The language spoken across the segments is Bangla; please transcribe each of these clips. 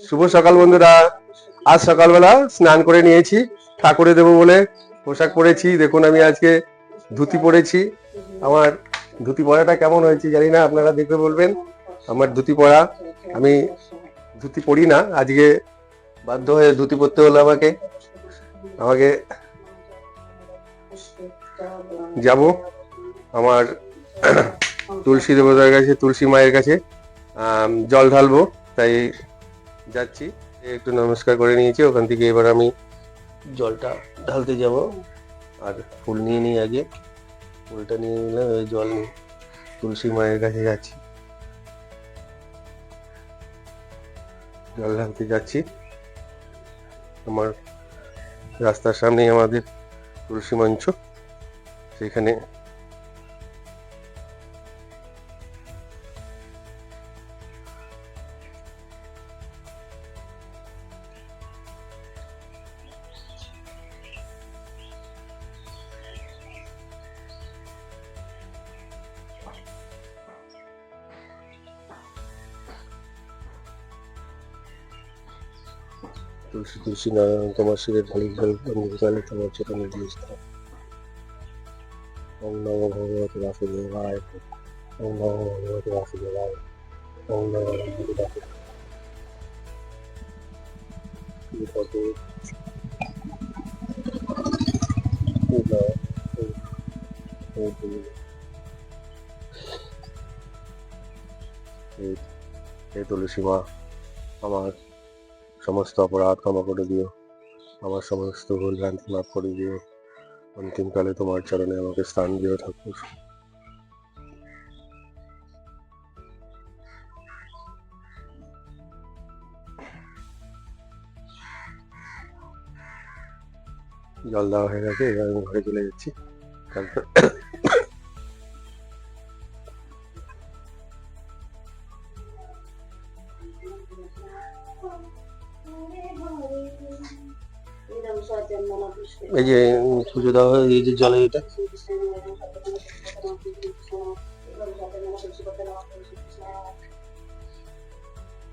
শুভ সকাল বন্ধুরা। আজ সকালবেলা স্নান করে নিয়েছি, ঠাকুরে দেবো বলে পোশাক পরেছি। দেখুন আমি আজকে ধুতি পরেছি। আমার ধুতি পরাটা কেমন হয়েছে জানি না, আপনারা দেখে বলবেন। আমার ধুতি পরা, আমি ধুতি পরি না, আজকে বাধ্য হয়ে ধুতি পরতে হলো আমাকে। আমাকে যাব আমার তুলসী দেবতার কাছে, তুলসী মায়ের কাছে জল ঢালবো, তাই যাচ্ছি। একটু নমস্কার করে নিয়েছি, ওখান থেকে এবার আমি জলটা ঢালতে যাব। আর ফুল নিয়ে নিই আগে, ফুলটা নিয়ে নিলাম, ওই জল নিয়ে তুলসী মায়ের কাছে যাচ্ছি, জল ঢালতে যাচ্ছি। আমার রাস্তার সামনেই আমাদের তুলসী মঞ্চ, সেখানে তুলসী তুলসী নারায়ণ তোমার শিরে ঢালি ঢালি অন্ধকালে তোমার চরণে দিয়েছ। ওম নমো ভগবতে বাসুদেবায়, ওম নমো ভগবতে বাসুদেবায়, ওম নমো ভগবতে বাসুদেবায়। হে তুলসী মা, আমার সমস্ত অপরাধ ক্ষমা করে দিও, আমার সমস্ত ভুল ভ্রান্তি মাফ করে দিও। অন্তিমকালে তোমার চরণে আমাকে স্থান দিও ঠাকুর। জল দেওয়া হয়ে গেছে, এবার আমি ঘরে চলে যাচ্ছি। তারপর এই যে পুজো দেওয়া হয়, এই যে জলে এটা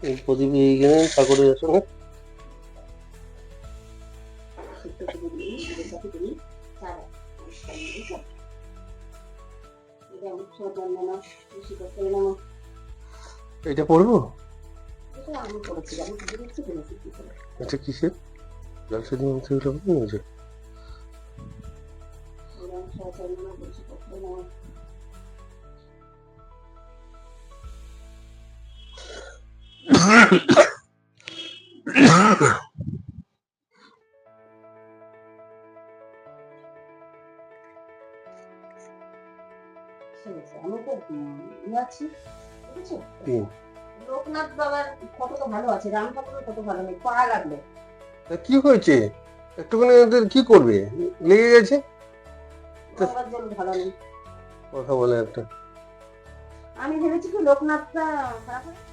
এই প্রদীপ এইখানে ঠাকুরের আসলে এটা পড়বো। এটা কিসের জল সেদিন হয়েছে? লোকনাথ বাবার ফটোটা ভালো আছে, রাম ঠাকুরের ফটো ভালো নেই, পড়া লাগলো। কি হয়েছে? একটুখানি ওদের কি করবে, লেগে গেছে। গঙ্গার জল ভালো নেই। কথা বলে একটা, আমি ভেবেছি কি লোকনাথটা খারাপ হয়েছে।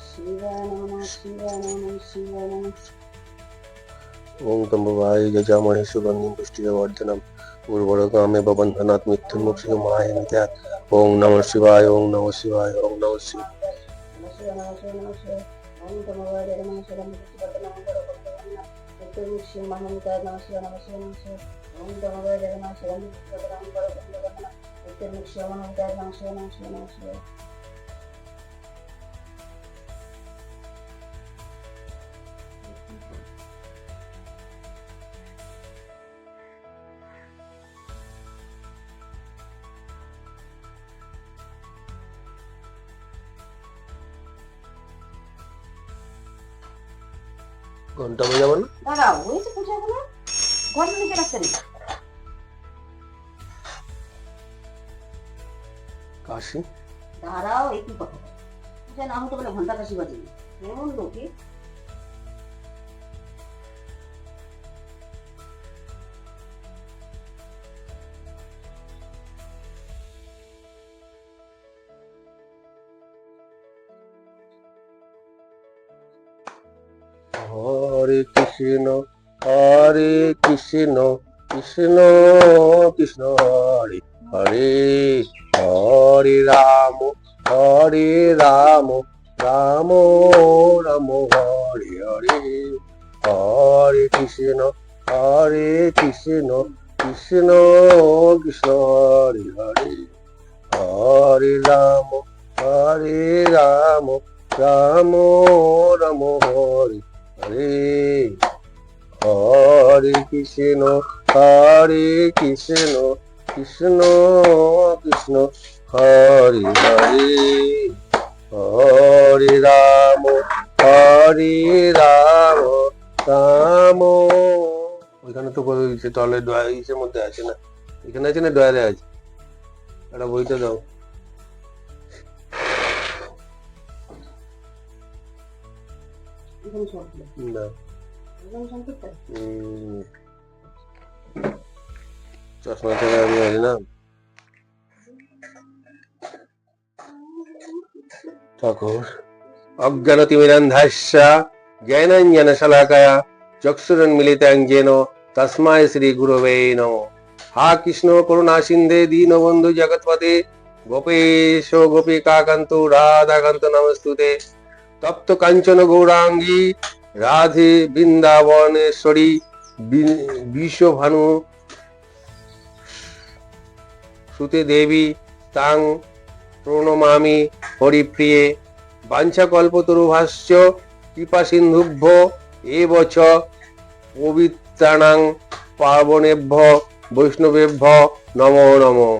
শিবায় নমঃ শিবায় নমঃ শিবায় নমঃ। ওম তম্ববায় গজামহে সুগন্ধিম পুষ্টিবর্ধনম উর্বরকামে ববন্ধনাৎ মৃত্যুর্মুক্ষে মায়ামিতাৎ। ওম নমঃ শিবায়, ওম নমঃ শিবায়, ওম নমঃ শিবায়। ওম তমোবায় নমঃ শিবায় মহামিতায় নমঃ শিবায় নমঃ শিবায় নমঃ শিবায়। ওম তমোবায় নমঃ শিবায় মহামিতায় নমঃ শিবায় নমঃ শিবায় নমঃ শিবায়। ঘন্টা বাজাবো না? দাঁড়াও, হয়েছে পূজাগুলো, ঘর নিচে রাখতে নেই। কাশি দাঁড়াও, এই কি কথা, পূজা না হতে বলে ঘন্টা কাশি বাজে এমন লোকে। হরে কৃষ্ণ হরে কৃষ্ণ কৃষ্ণ কৃষ্ণ হরে হরে, হরে রাম রাম রাম হরে হরে, হরে কৃষ্ণ কৃষ্ণ কৃষ্ণ হরে হরে, হরে রাম রাম রাম হরে হরে, হরে কৃষ্ণ কৃষ্ণ কৃষ্ণ হরে হরে, হরে রাম রাম। ওইখানে তো করে দিচ্ছে, তাহলে ইসের মধ্যে আছে না, এখানে আছে না, ডয়ারে আছে, একটা বইটা দাও। না চশমা থেকে আমি আছি না। ঠাকুর অজ্ঞানতিমিরান্ধাস্য জ্ঞানাঞ্জনশলাকয়া চক্ষুরন্মিলিতাং যেন তস্মায় শ্রী গুরবে নমঃ। হা কৃষ্ণ করুণা সিন্ধে দীনবন্ধু জগৎপতে গোপেশ গোপিকাকান্ত রাধাকান্ত নমস্তুতে। তপ্ত কাঞ্চন গৌরাঙ্গী রাধে বৃন্দাবনেশ্বরী বিশ্বভানু সুতে দেবী তাং প্রণমামি হরিপ্রিয়ে। বাঞ্ছাকল্পতরুভাস্য কৃপা সিন্ধুভ্য এব চ পবিত্রাণাং পাবনেভ্য বৈষ্ণবেভ্য নমো নমঃ।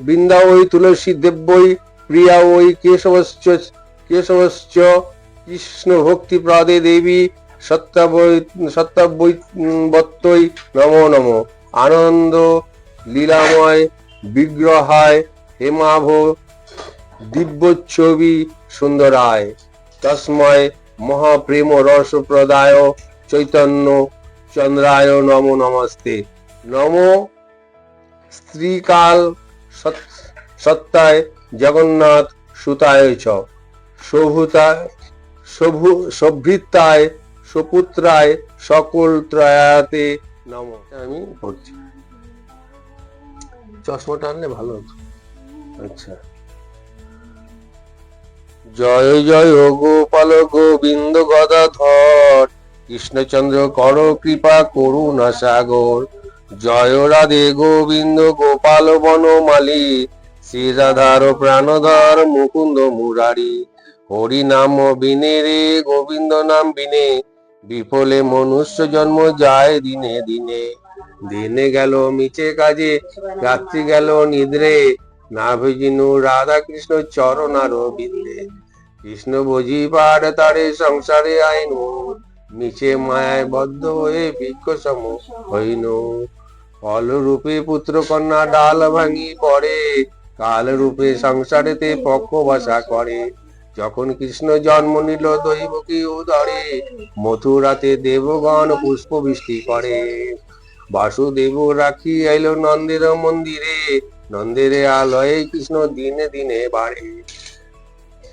বৃন্দা ওই তুলসী দেব্যই প্রিয়া ওই কেশবশ্চ কৃষ্ণ ভক্তি প্রদে দেবী সত্যাবৈবত্যই নমো নমঃ। আনন্দ লীলাময় বিগ্রহায় হেমাভ দিব্যচ্ছবি সুন্দরায় তস্ময় মহাপ্রেম রস প্রদায় চৈতন্য চন্দ্রায় নমো নমস্তে। নমো স্ত্রীকাল সত্তায় জগন্নাথ সুতায় চ সভৃতায় সুপুত্রায় সকল ত্রয়াতে নম। আমি পড়ছি, চশমাটা আনলে ভালো হতো। আচ্ছা, জয় জয় গোপাল গোবিন্দ গদাধর কৃষ্ণচন্দ্র কর কৃপা করুণা সাগর। জয় রাধে গোবিন্দ গোপাল বনমালী শ্রী রাধার প্রাণধর মুকুন্দ মুরারি। হরি নাম বিনে রে গোবিন্দ নাম বিনে বিফলে মনুষ্য জন্ম যায় দিনে দিনে। দিনে গেল মিছে কাজে রাত্রি গেল নিদ্রে না ভজিনু রাধা কৃষ্ণ চরণার বিন্দে। কৃষ্ণ বুঝিবার তারে সংসারে আইনু মিছে মায়ায় বদ্ধ হয়ে বৃক্ষ সম হইনু। ফল রূপে পুত্র কন্যা ডাল ভাঙি পড়ে কাল রূপে সংসারেতে পক্ষ বাসা করে। যখন কৃষ্ণ জন্ম নিল দৈবকী উদরে মথুরাতে দেবগণ পুষ্প বৃষ্টি করে। বাসুদেব রাখি আইল নন্দের মন্দিরে নন্দের আলয়ে কৃষ্ণ দিনে দিনে বাড়ে।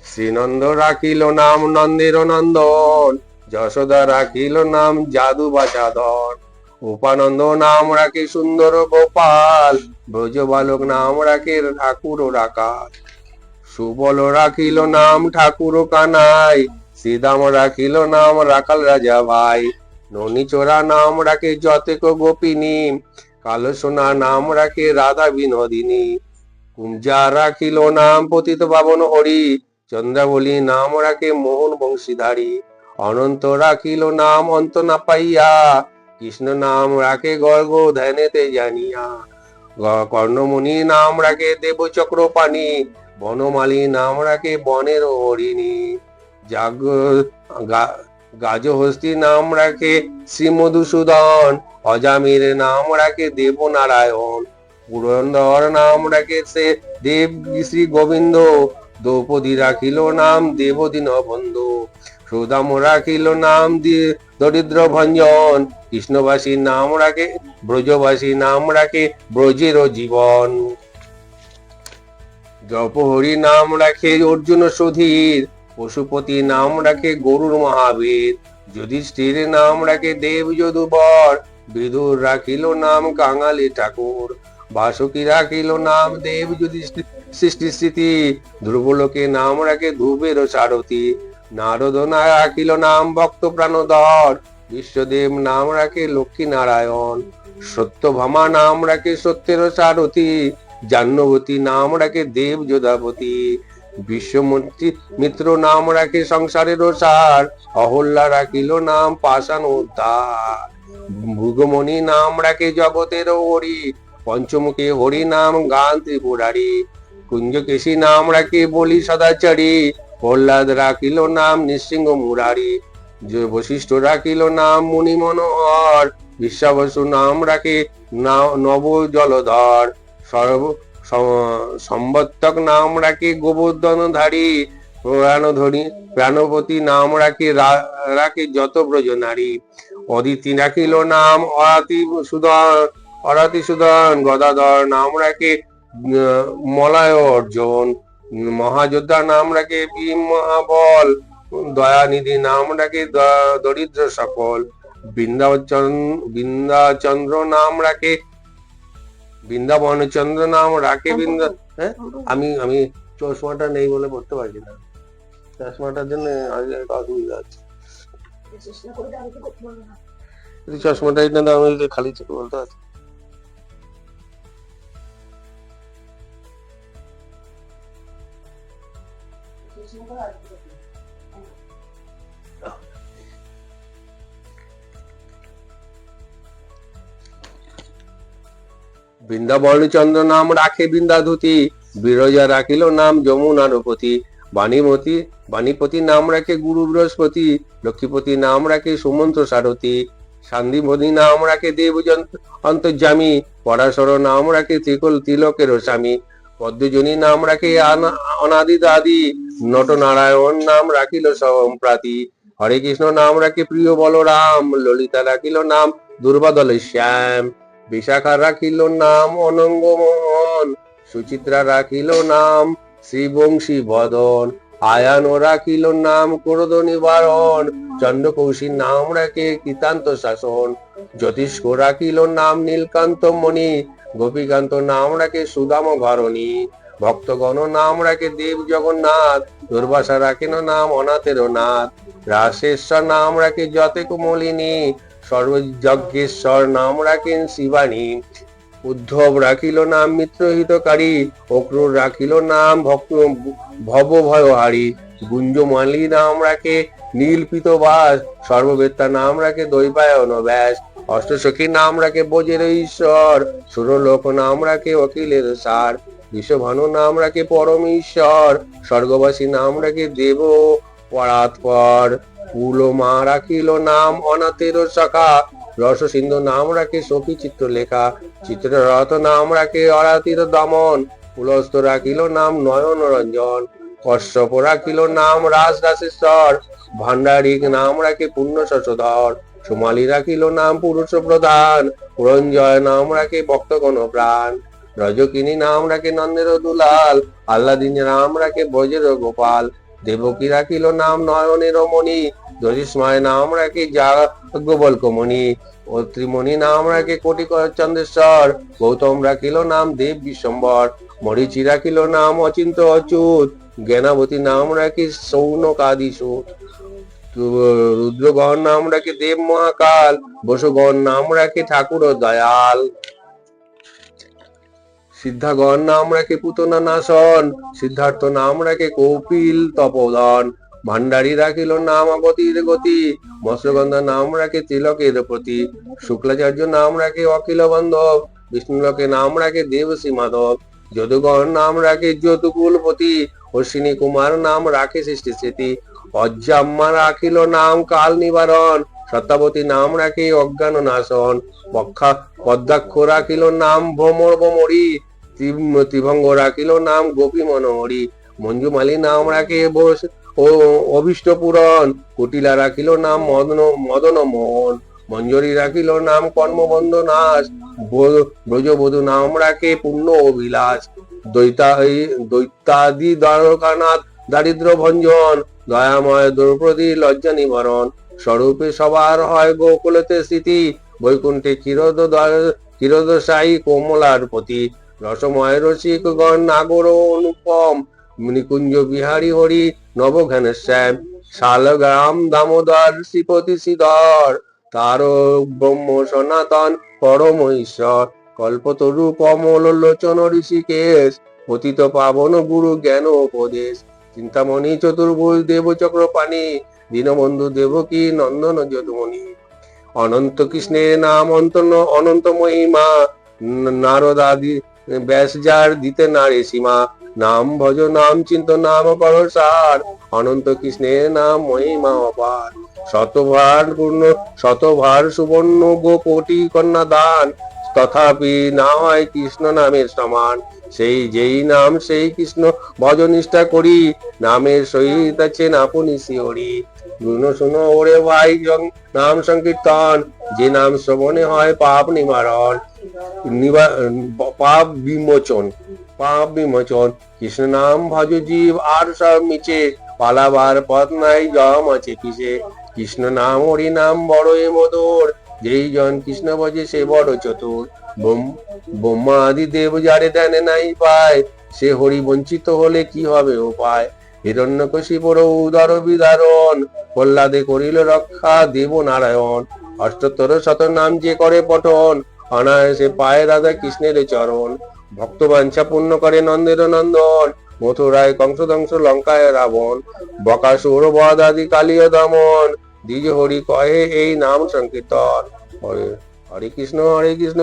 শ্রীনন্দ রাখিল নাম নন্দের নন্দন যশোদা রাখিল নাম জাদু বাচাধর। উপানন্দ নাম রাখে সুন্দর গোপাল ব্রজ বালক নাম রাখে ঠাকুর রাকাল। সুবল রাখিল নাম ঠাকুর কানাই শ্রীদাম রাখিল নাম রাখাল রাজা ভাই। ননীচোরা নাম রাখে যতেক গোপিনী কালো সোনা নাম রাখে রাধা বিনোদিনী। কুঞ্জা রাখিল নাম পতিত পাবন হরি চন্দ্রাবলী নাম রাখে মোহন বংশীধারী। অনন্ত রাখিল নাম অন্ত না পাইয়া কৃষ্ণ নাম রাখে গর্গ ধ্যানেতে জানিয়া। কর্ণমণি নাম রাখে দেব চক্রপাণি বনমালী নাম রাখে বনের হরিণী। গাজহস্তি নাম রাখে শ্রী মধুসূদন অজামির নাম রাখে দেব নারায়ণ। পুরন্দর নাম রাখে সে দেব শ্রী গোবিন্দ দ্রৌপদী রাখিল নাম দেবদীন বন্ধু। সুদাম রাখিল নাম দরিদ্র ভঞ্জন কৃষ্ণবাসী নাম রাখে ব্রজবাসী নাম রাখে ব্রজের জীবন। দ্রৌপহরি নাম রাখে অর্জুন সুধীর পশুপতি নাম রাখে গরুর মহাবীর। যুধিষ্ঠির নাম রাখে দেব যদুবর বিদুর রাখিল নাম কাঙালি ঠাকুর, বাসুকি রাখিল নাম দেব যদি সৃষ্টি স্থিতি, ধ্রুবলোকে নাম রাখে ধূপের সারথি, নারদ রাখিল নাম ভক্ত প্রাণধর, বিশ্বদেব নাম রাখে লক্ষ্মী নারায়ণ, সত্যভামা নাম রাখে সত্যের সারথি, জাহ্নবতী নাম রাখে দেব যোধাপতি, বিশ্বমন্ত্রী মিত্র নাম রাখে সংসারের সার, অহল্যা রাখিল নাম পাষাণ উদ্ধার, ভৃগুমণি নাম রাখে জগতের হরি, পঞ্চমুখী হরি নাম গান ত্রিপুরারি, কুঞ্জকেশী নাম রাখে বলি সদাচারী, প্রহ্লাদ রাখিল নাম নৃসিংহ মুরারি, বশিষ্ঠ রাখিল নাম মুনি মনোহর, বিশ্বাবসু নাম রাখে নব জলধর, সম্বত্তক নাম রাখে গোবর্ধনধারী, প্রাণপতি নাম রাখে যত ব্রজ নারী, অদিতি রাখিল নাম অরাতি সুদন, গদাধর নাম রাখে মলয় অর্জুন, মহাযোদ্ধা নাম রাখে ভীম মহাবল, দয়ানিধি নাম রাখে দরিদ্র সকল, বৃন্দাচন্দ্র নাম রাখে বৃন্দাবন চন্দ্র নাম রাখে হ্যাঁ আমি চশমাটা নেই বলে পড়তে পারছি না, চশমাটার জন্য অসুবিধা আছে, চেষ্টা করে আমি তো করতে পারবো না। চশমাটা আমি খালি চোখে বলতে পারছি। চেষ্টা করে আর কি করতে পারবো। বৃন্দাবন চন্দ্র নাম রাখে বৃন্দাধুতি, বিরজা রাখিল নাম যমুনার পতি, বাণীপতি নাম রাখে গুরু বৃহস্পতি, লক্ষ্মীপতি নাম রাখে সুমন্ত্র সারথী, শান্তিপতি নাম রাখে দেব অন্তর্যামী, পরাশর নাম রাখে তিলকের স্বামী, পদ্মজনী নাম রাখে অনাদি দাদি, নট নারায়ণ নাম রাখিল সম্প্রাতি, হরে কৃষ্ণ নাম রাখে প্রিয় বলরাম, ললিতা রাখিল নাম দুর্বাদল শ্যাম, বিশাখা রাখিল নাম অনঙ্গ মোহন, সুচিত্রা রাখিল নাম শ্রীবংশী বদন, আয়ান রাখিল নাম ক্রোধ নিবারণ, চন্দ্রকৌশী নাম রাখে কৃতান্ত শাসন, জ্যোতিষ্ক রাখিল নাম নীলকান্ত মণি, গোপীকান্ত নাম রাখে সুদাম ঘরণী, ভক্তগণ নাম রাখে দেব জগন্নাথ, দুর্বাসা রাখিল নাম অনাথের নাথ, রাশেশ্বর নাম রাখে যতে কুমলিনী, সর্বযজ্ঞেশ্বর নাম রাখেন শিবানী, উদ্ধব রাখিল নাম মিত্রহিতকারী, অক্রূর রাখিল নাম ভব ভয়হারী, গুঞ্জমালী নাম রাখে নীলপিতবাস, সর্ববেত্তা নাম রাখে দৈপায়ন ব্যাস, অষ্টসখী নাম রাখে বজের ঈশ্বর, সুরলোক নাম রাখে অখিলের সার, বিশ্বভানু নাম রাখে পরম ঈশ্বর, স্বর্গবাসী নাম রাখে দেব পরাৎপর, পুলমা রাখিল নাম অনাথের সখা, রস সিন্ধু নাম রাখে সখী চিত্রলেখা, চিত্ররথ নাম রাখে অরাতির দমন, পুলস্ত রাখিল নাম নয়ন রঞ্জন, কশ্যপ রাখিল নাম রাস রাসেশ্বর, ভান্ডারিক নাম রাখে পুণ্য শশধর, সোমালী রাখিল নাম পুরুষ প্রধান, পুরঞ্জয় নাম রাখে ভক্তগণ প্রাণ, রজকিনী নাম রাখে নন্দের দুলাল, আল্লাদিনী নাম রাখে ব্রজের গোপাল, দেবকী রাখিল নাম নয়নের মণি, জ্যোতিষ্ময় নাম রাখে যাজ্ঞবল্ক্যমণি, অত্রিমণি নাম রাখে কোটি চন্দ্রেশ্বর, গৌতম রাখিল নাম দেব বিশ্বম্বর, মরিচি রাখিল নাম অচিন্ত অচ্যুত, জ্ঞানাবতী নাম রাখে সৌনকাদিসুত, রুদ্রগণ নাম রাখে দেব মহাকাল, বসুগণ নাম রাখে ঠাকুর দয়াল, সিদ্ধাগণ নাম রাখে পুতনা নাশন, সিদ্ধার্থ নাম রাখে কপিল তপোধন, ভান্ডারী রাখিল নাম গতির গতি, মৎস্যগন্ধা নাম রাখে তিলকের প্রতি, শুক্লাচার্য নাম রাখে অখিল বান্ধব, বিষ্ণুলোকে নাম রাখে দেবশ্রী মাধব, যদুগণ নাম রাখে যদুকুলপতি, অশ্বিনী কুমার নাম রাখে সৃষ্টি স্মৃতি, অজ্জাম্মা রাখিল নাম কাল নিবারণ, সত্যাবতী নাম রাখে অজ্ঞান নাশন, পদ্মাক্ষ রাখিল নাম ভ্রমর ভ্রমরী, ত্রিভঙ্গ রাখিল নাম গোপী মনোহরী, মঞ্জুমালী নাম রাখে অভীষ্ট পূরণ, কুটিলা রাখিল নাম মদন মোহন, মঞ্জরী রাখিল নাম কর্মবন্ধ নাশ, ব্রজবধূ নাম রাখে পুণ্য অভিলাষ, দৈত্যাদি দ্বারকানাথ দারিদ্র ভঞ্জন, দয়াময় দ্রৌপদী লজ্জা নিবারণ, স্বরূপে সবার হয় গোকুলতে স্থিতি, বৈকুণ্ঠে ক্ষীরোদশায়ী কোমলার পতি, রসময় রসিক গণ নাগর অনুপম, নিকুঞ্জ বিহারী হরি নবঘন শ্যাম, শালগ্রাম দামোদর শ্রীপতি শ্রীধর, তার ব্রহ্ম সনাতন পরম ঈশ্বর, কল্পতরু কমল লোচন ঋষিকেশ, পতিত পাবন গুরু জ্ঞান উপদেশ, চিন্তামণি চতুর্ভুজ দেব চক্রপাণি, দীনবন্ধু দেবকী নন্দন যদুমণি, অনন্ত কৃষ্ণের নাম অনন্ত মহিমা, নারদ আদি ব্যাস যার দিতে নারে সীমা, নাম ভজ নাম চিন্ত নাম কর সার, অনন্ত কৃষ্ণের নাম মহিমা অপার, শতভার সুবর্ণ গো কোটি কন্যা দান, তথাপি না হয় কৃষ্ণ নামের সমান, সেই যেই নাম সেই কৃষ্ণ ভজ নিষ্ঠা করি, নামের সহিত আছেন আপনি শিহরি, শুনো ওরে ভাই নাম সংকীর্তন, যে নাম শ্রবণে হয় পাপ নিবারণ, পাপ বিমোচন, কৃষ্ণ নাম ভজ জীব আর সব মিছে, পালাবার পথ নাই জম আছে পিছে, কৃষ্ণ নাম হরি নাম বড়ই মধুর, যেই জন কৃষ্ণ ভজে সে বড় চতুর, ব্রহ্মা আদি দেব যারে ধ্যানে নাই পায়, সে হরি বঞ্চিত হলে কি হবে উপায়, হিরণ্যকশিপুর উদর বিদারণ, প্রহ্লাদে করিল রক্ষা দেব নারায়ণ, অষ্টোত্তর শত নাম যে করে পঠন, অনায়াসে পায় রাধা কৃষ্ণের চরণ, ভক্ত বাঞ্ছা পূর্ণ করে নন্দের নন্দন, মথুরায় কংসধ্বংস লঙ্কায় রাবণ, বকাসুর বধ আদি কালিয় দমন, দ্বিজ হরি কহে এই নাম সংকীর্তন, হরে হরে কৃষ্ণ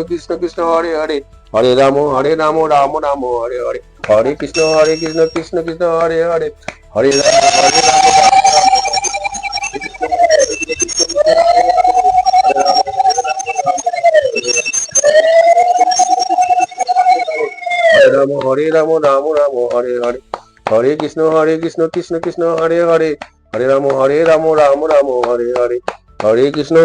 কৃষ্ণ কৃষ্ণ হরে হরে, হরে রাম রাম রাম হরে হরে, হরে কৃষ্ণ কৃষ্ণ কৃষ্ণ হরে হরে, হরে রাম হরে রাম রাম রাম হরে হরে, হরে কৃষ্ণ কৃষ্ণ কৃষ্ণ হরে হরে, হরে রাম রাম রাম হরে হরে, হরে কৃষ্ণ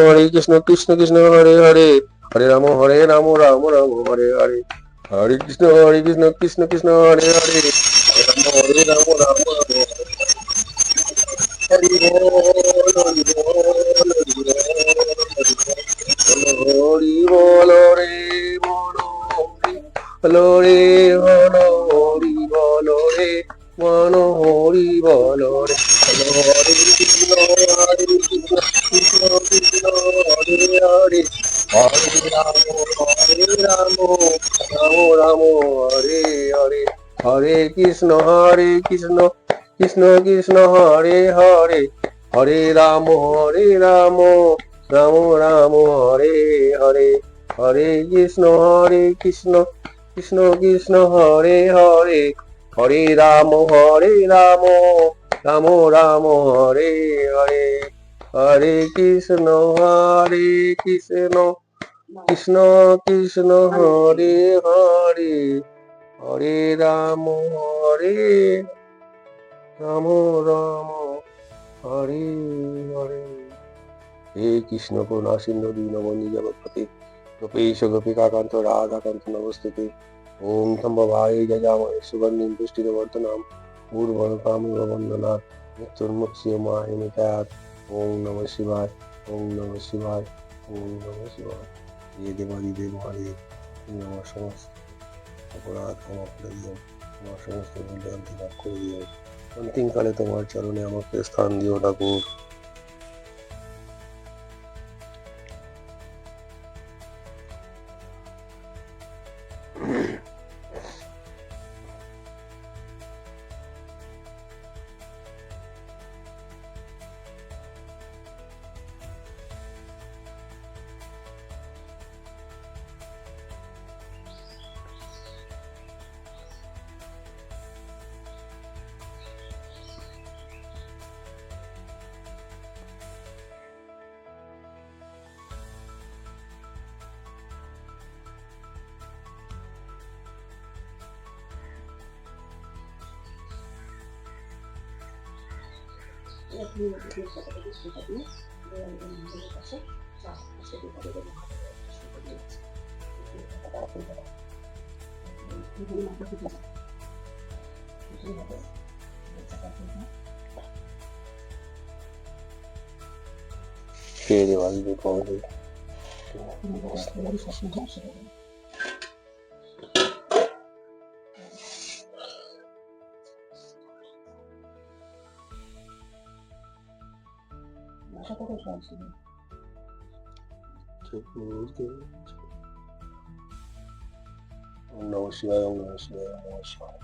কৃষ্ণ কৃষ্ণ হরে হরে, হরে রাম রাম রাম হরে হরে, হরে কৃষ্ণ কৃষ্ণ কৃষ্ণ হরে হরে, হরে রাম রাম রাম হরে, হরি বল রে বল রে হরি বল রে মন হরি বল রে, হরে কৃষ্ণ কৃষ্ণ কৃষ্ণ হরে হরে, হরে রাম রাম রাম হরে হরে, হরে কৃষ্ণ কৃষ্ণ কৃষ্ণ হরে হরে, হরে রাম রাম রাম হরে হরে, হরে কৃষ্ণ কৃষ্ণ কৃষ্ণ হরে হরে, হরে রাম রাম রাম হরে হরে, হরে কৃষ্ণ কৃষ্ণ কৃষ্ণ হরে হরে, হরে রাম রাম রাম হরে হরে, হে কৃষ্ণ করুণা সিন্ধু দীনবন্ধু জগৎপতি, গোপীশ গোপিকাকান্ত রাধাকান্ত নমস্তুতে, ওম সম্ভবায় যজামহে সুগন্ধিম পুষ্টিবর্ধনম, পূর্বকাম বন্দনাথ মৃত্যুর্মুক্ষীয় মাহিমিতাৎ, ওম নমঃ শিবায়, ওম নমঃ শিবায়, ওম নমঃ শিবায়। হে দেবাদিদেব হরে, তুমি আমার সমস্ত অপরাধ ক্ষমা করে দিও, আমার সমস্ত ভুলভ্রান্তি মাফ করে দিও, অন্তিমকালে তোমার চরণে আমাকে স্থান দিও ঠাকুর। হে দেবাদিদেব মহাদেব, ওম নমঃ শিবায়, ওম নমঃ শিবায়, ওম নমঃ শিবায়।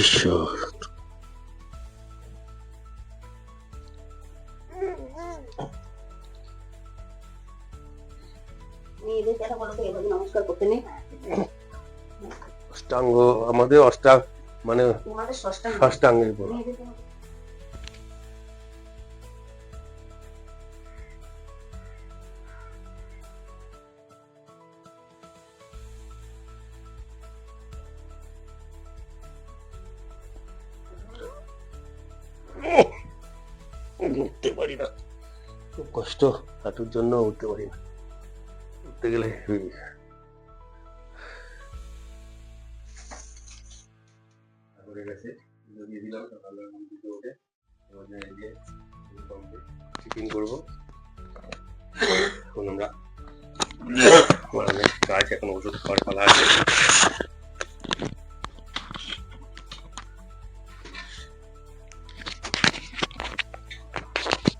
ঈশ্বর, মেয়েদের কথা বলো তো, এভাবে নমস্কার করতে নেই। অষ্টাঙ্গ আমাদের মানে তোমাদের ষষ্ঠাঙ্গ, ষষ্ঠাঙ্গের পর মেয়েদের কোনো- উঠতে পারি না, খুব কষ্ট, হাঁটুর জন্য উঠতে পারি না, উঠতে গেলে ঠাকুরের কাছে দিয়ে দিলাম সকালবেলা ঘুম থেকে উঠে। এবার এই যে টিফিন করবো। এখন আমরা আমার অনেক কাজ, এখন ওষুধ খাওয়ার পালা আছে।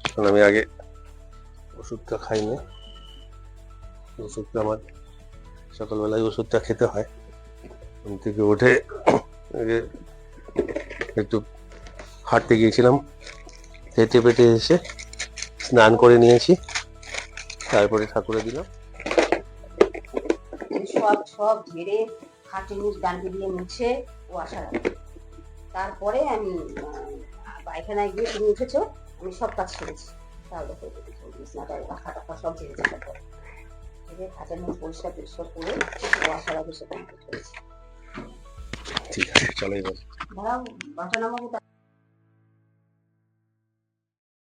এখন আমি আগে ওষুধটা খাইনি, ওষুধটা আমার সকালবেলায় ওষুধটা খেতে হয়। ঘুম থেকে উঠে আগে একটু হাঁটতে গিয়েছিলাম, হেঁটে পেটে এসে স্নান করে নিয়েছি, তারপরে ঠাকুরে দিলাম। সব সব ঝেড়ে খাটে মুখ ডান্ডি দিয়ে মুছে ও আসার আগে, তারপরে আমি পায়খানায় গিয়ে তুমি উঠেছো, আমি সব কাজ সেরেছি। তাহলে বিছনাটা পাখা টাকা সব ঝেড়েছি, তারপরে খাটের মুখ পরিষ্কার পরিষ্কার করে ও আসার আগে সেটা করেছি। ঠিক আছে, চলো এবার। ধরাও বাসা নামাবো।